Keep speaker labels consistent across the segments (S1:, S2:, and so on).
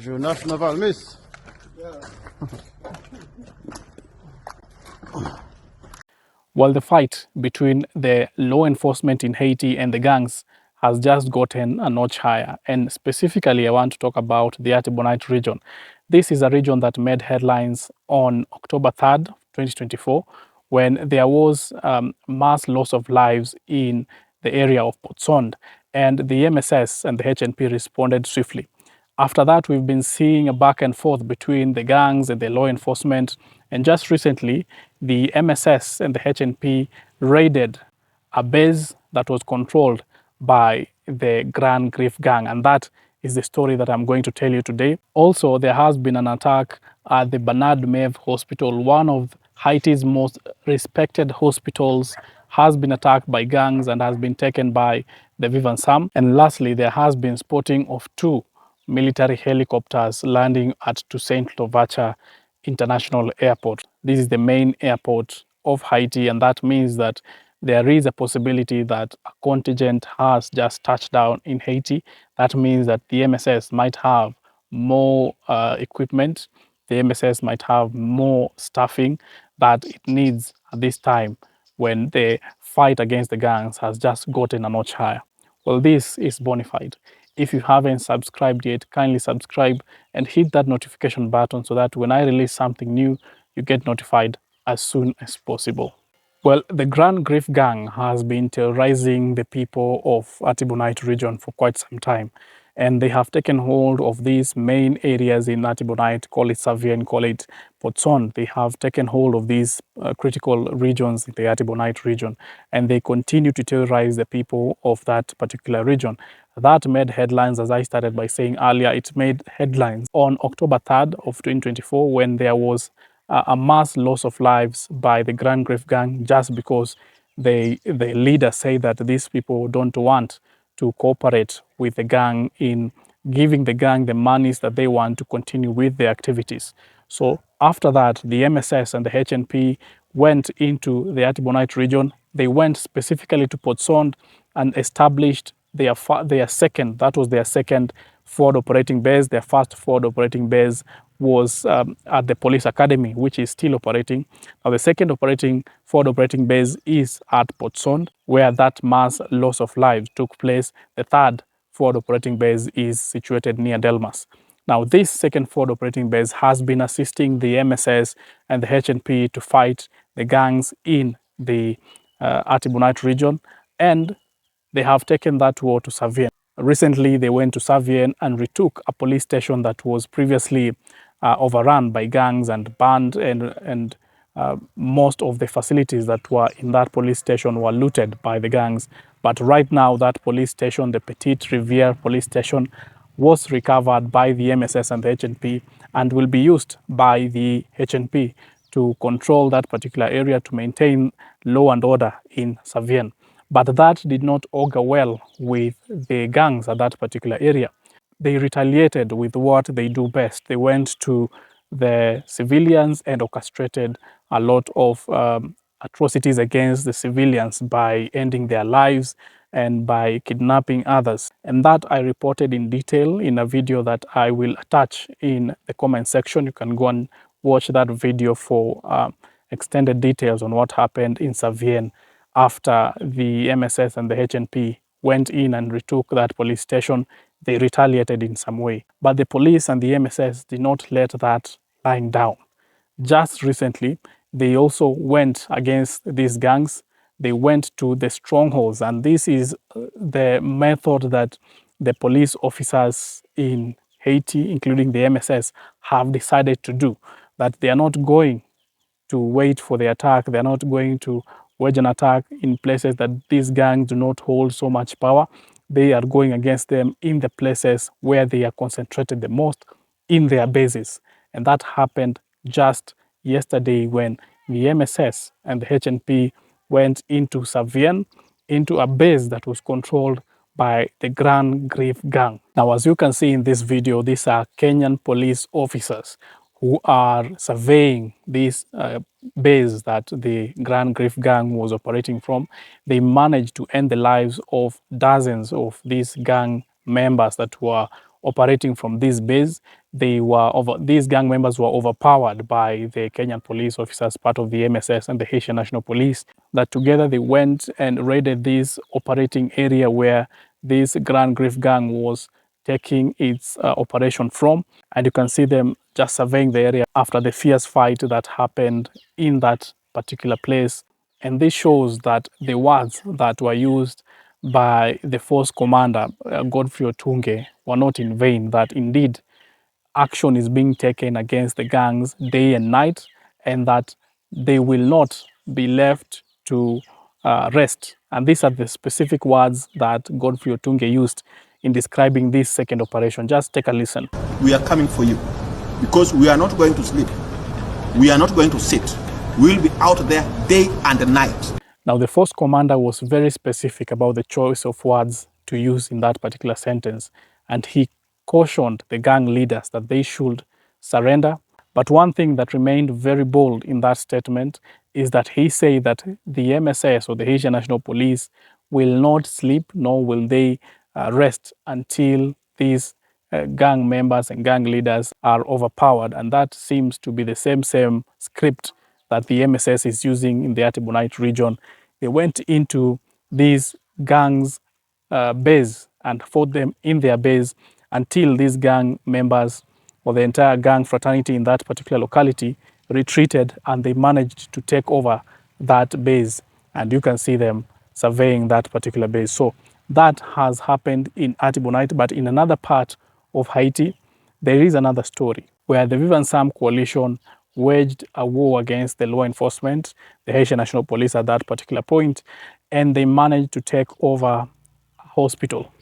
S1: Jonas Naval Miss.
S2: Well, the fight between the law enforcement in Haiti and the gangs has just gotten a notch higher. And specifically, I want to talk about the Artibonite region. This is a region that made headlines on October 3rd, 2024, when there was mass loss of lives in the area of Potsond. And the MSS and the HNP responded swiftly. After that, we've been seeing a back and forth between the gangs and the law enforcement. And just recently, the MSS and the HNP raided a base that was controlled by the Grand Grief gang. And that is the story that I'm going to tell you today. Also, there has been an attack at the Bernard Meve Hospital, one of Haiti's most respected hospitals, has been attacked by gangs and has been taken by the Vivan Sam. And lastly, there has been spotting of two military helicopters landing at Toussaint Louverture International Airport. This is the main airport of Haiti, and that means that there is a possibility that a contingent has just touched down in Haiti. That means that the MSS might have more equipment, the MSS might have more staffing that it needs at this time when the fight against the gangs has just gotten a notch higher. Well, this is Bonafide. If you haven't subscribed yet, kindly subscribe and hit that notification button so that when I release something new, you get notified as soon as possible. Well, the Grand Grief gang has been terrorizing the people of Artibonite region for quite some time. And they have taken hold of these main areas in Artibonite, call it Savien, call it Potson. They have taken hold of these critical regions in the Artibonite region, and they continue to terrorize the people of that particular region. That made headlines, as I started by saying earlier. It made headlines on October 3rd of 2024 when there was a mass loss of lives by the Grand Grief gang just because the leaders say that these people don't want to cooperate with the gang in giving the gang the monies that they want to continue with their activities. So after that, the MSS and the HNP went into the Artibonite region. They went specifically to Potsond and established their second, that was their second forward operating base. Their first forward operating base was at the police academy, which is still operating. Now, the second forward operating base is at Potsond, where that mass loss of lives took place. The third forward operating base is situated near Delmas. Now, this second forward operating base has been assisting the MSS and the HNP to fight the gangs in the Artibonite region, and they have taken that war to Savien. Recently, they went to Savien and retook a police station that was previously overrun by gangs and burned, and most of the facilities that were in that police station were looted by the gangs. But right now, that police station, the Petite Riviere police station, was recovered by the MSS and the HNP and will be used by the HNP to control that particular area to maintain law and order in Savien. But that did not augur well with the gangs at that particular area. They retaliated with what they do best. They went to the civilians and orchestrated a lot of atrocities against the civilians by ending their lives and by kidnapping others. And that I reported in detail in a video that I will attach in the comment section. You can go and watch that video for extended details on what happened in Savien after the MSS and the HNP went in and retook that police station. They retaliated in some way. But the police and the MSS did not let that lying down. Just recently, they also went against these gangs. They went to the strongholds, and this is the method that the police officers in Haiti, including the MSS, have decided to do. That they are not going to wait for the attack. They're not going to wage an attack in places that these gangs do not hold so much power. They are going against them in the places where they are concentrated the most, in their bases. And that happened just yesterday when the MSS and the HNP went into Savien, into a base that was controlled by the Grand Grief gang. Now, as you can see in this video, these are Kenyan police officers who are surveying this base that the Grand Grief gang was operating from. They managed to end the lives of dozens of these gang members that were operating from this base. these gang members were overpowered by the Kenyan police officers, part of the MSS and the Haitian National Police, that together they went and raided this operating area where this Grand Griff gang was taking its operation from. And you can see them just surveying the area after the fierce fight that happened in that particular place. And this shows that the words that were used by the force commander, Godfrey Otunge, were not in vain, that indeed action is being taken against the gangs day and night, and that they will not be left to rest. And these are the specific words that Godfrey Otunge used in describing this second operation. Just take a listen.
S1: We are coming for you because we are not going to sleep. We are not going to sit. We will be out there day and night.
S2: Now, the force commander was very specific about the choice of words to use in that particular sentence, and he cautioned the gang leaders that they should surrender. But one thing that remained very bold in that statement is that he said that the MSS, or the Haitian National Police, will not sleep, nor will they rest until these gang members and gang leaders are overpowered. And that seems to be the same script that the MSS is using in the Artibonite region. They went into these gangs' base and fought them in their base until these gang members, or the entire gang fraternity in that particular locality, retreated, and they managed to take over that base. And you can see them surveying that particular base. So that has happened in Artibonite, but in another part of Haiti, there is another story where the Vivan Sam coalition waged a war against the law enforcement, the Haitian National Police at that particular point, and they managed to take over a hospital.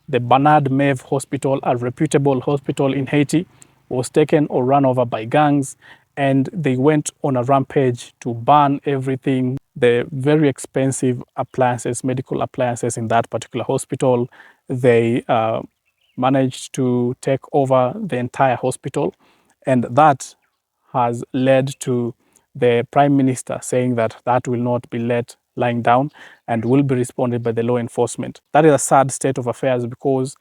S2: The Bernard Meve Hospital, a reputable hospital in Haiti, was taken or run over by gangs, and they went on a rampage to burn everything, the very expensive appliances, medical appliances in that particular hospital. They managed to take over the entire hospital, and that has led to the Prime Minister saying that that will not be let lying down and will be responded by the law enforcement. That is a sad state of affairs because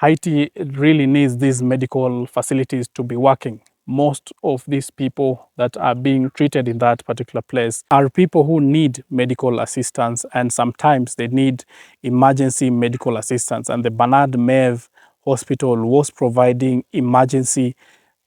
S2: Haiti really needs these medical facilities to be working. Most of these people that are being treated in that particular place are people who need medical assistance, and sometimes they need emergency medical assistance. And the Bernard Meve Hospital was providing emergency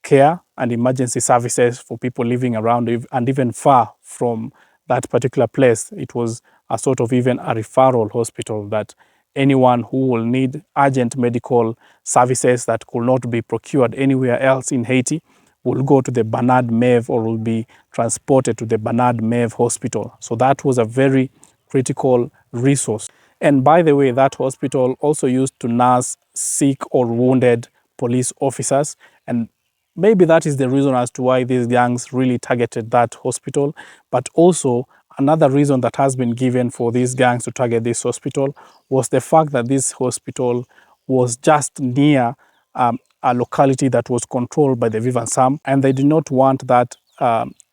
S2: care and emergency services for people living around and even far from that particular place. It was a sort of even a referral hospital that anyone who will need urgent medical services that could not be procured anywhere else in Haiti will go to the Bernard Meve or will be transported to the Bernard Meve Hospital. So that was a very critical resource. And by the way, that hospital also used to nurse sick or wounded police officers, and maybe that is the reason as to why these gangs really targeted that hospital. But also, another reason that has been given for these gangs to target this hospital was the fact that this hospital was just near a locality that was controlled by the Vivan Sam, and they did not want that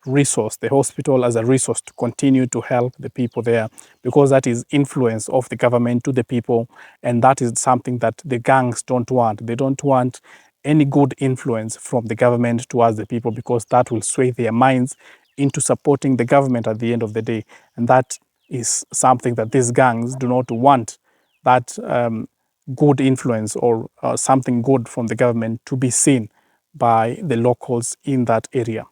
S2: resource, the hospital as a resource, to continue to help the people there, because that is influence of the government to the people, and that is something that the gangs don't want. They don't want any good influence from the government towards the people, because that will sway their minds into supporting the government at the end of the day. And that is something that these gangs do not want, that good influence or something good from the government to be seen by the locals in that area.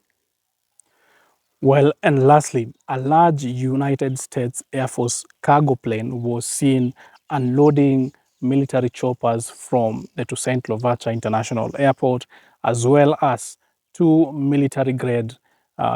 S2: Well, and lastly, a large United States Air Force cargo plane was seen unloading military choppers from the Toussaint Louverture International Airport, as well as two military-grade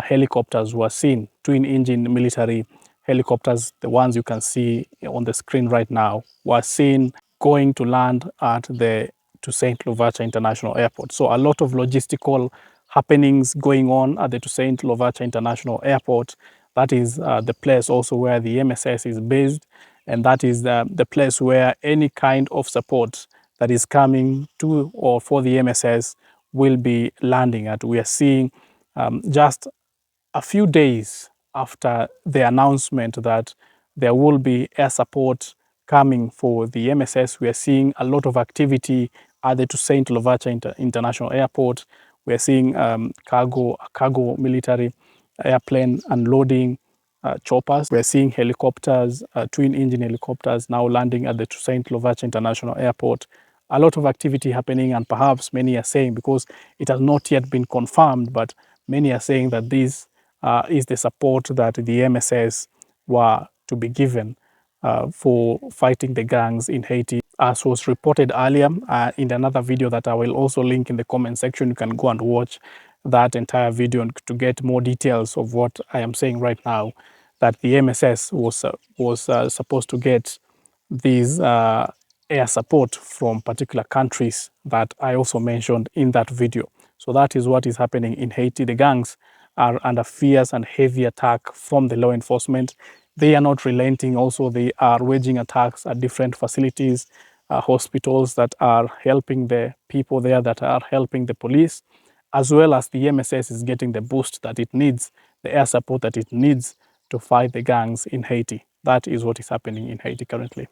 S2: helicopters were seen, twin-engine military helicopters, the ones you can see on the screen right now, were seen going to land at the Toussaint Louverture International Airport. So a lot of logistical happenings going on at the Toussaint Louverture International Airport. That is the place also where the MSS is based, and that is the place where any kind of support that is coming to or for the MSS will be landing at. We are seeing just a few days after the announcement that there will be air support coming for the MSS, we are seeing a lot of activity at the Toussaint Louverture International Airport. We're seeing cargo military airplane unloading choppers. We're seeing helicopters, twin-engine helicopters now landing at the Toussaint Louverture International Airport. A lot of activity happening, and perhaps many are saying, because it has not yet been confirmed, but many are saying that this is the support that the MSS were to be given for fighting the gangs in Haiti. As was reported earlier in another video that I will also link in the comment section, you can go and watch that entire video to get more details of what I am saying right now, that the MSS was supposed to get these air support from particular countries that I also mentioned in that video. So that is what is happening in Haiti. The gangs are under fierce and heavy attack from the law enforcement. They are not relenting. Also, they are waging attacks at different facilities, hospitals that are helping the people there, that are helping the police, as well as the MSS is getting the boost that it needs, the air support that it needs to fight the gangs in Haiti. That is what is happening in Haiti currently.